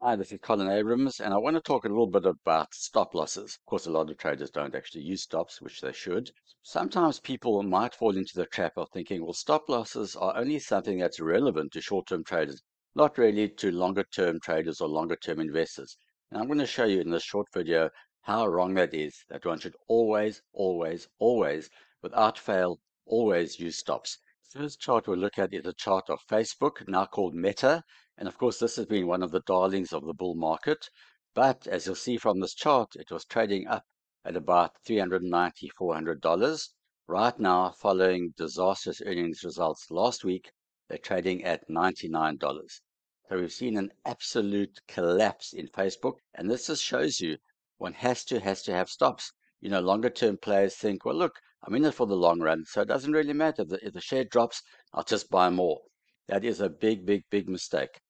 Hi, this is Colin Abrams, and I want to talk a little bit about stop losses. Of course, a lot of traders don't actually use stops, which they should. Sometimes people might fall into the trap of thinking, well, stop losses are only something that's relevant to short-term traders, not really to longer-term traders or longer-term investors. And I'm going to show you in this short video how wrong that is, that one should always, always, always, without fail, always use stops. The first chart we'll look at is a chart of Facebook, now called Meta. And of course, this has been one of the darlings of the bull market. But as you'll see from this chart, it was trading up at about $390, $400. Right now, following disastrous earnings results last week, they're trading at $99. So we've seen an absolute collapse in Facebook. And this just shows you one has to have stops. You know, longer term players think, well, look, I'm in it for the long run, so it doesn't really matter. If the share drops, I'll just buy more. That is a big, big, big mistake.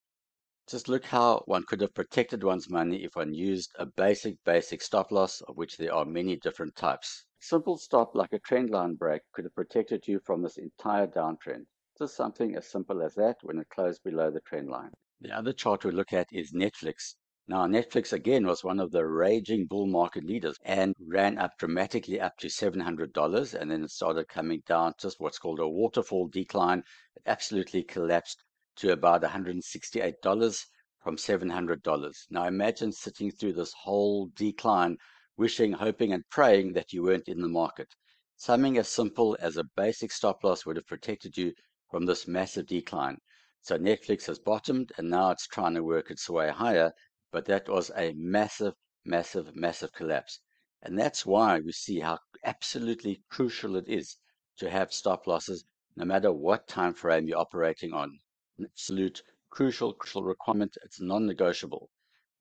Just look how one could have protected one's money if one used a basic stop loss, of which there are many different types. Simple stop like a trend line break could have protected you from this entire downtrend. Just something as simple as that when it closed below the trend line. The other chart we look at is Netflix. Now, Netflix again was one of the raging bull market leaders and ran up dramatically up to $700, and then it started coming down, just what's called a waterfall decline. It absolutely collapsed to about $168 from $700. Now imagine sitting through this whole decline, wishing, hoping, and praying that you weren't in the market. Something as simple as a basic stop loss would have protected you from this massive decline. So Netflix has bottomed and now it's trying to work its way higher, but that was a massive, massive, massive collapse. And that's why we see how absolutely crucial it is to have stop losses no matter what time frame you're operating on. An absolute crucial requirement. It's non-negotiable.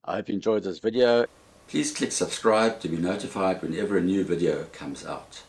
I hope you enjoyed this video. Please click subscribe to be notified whenever a new video comes out.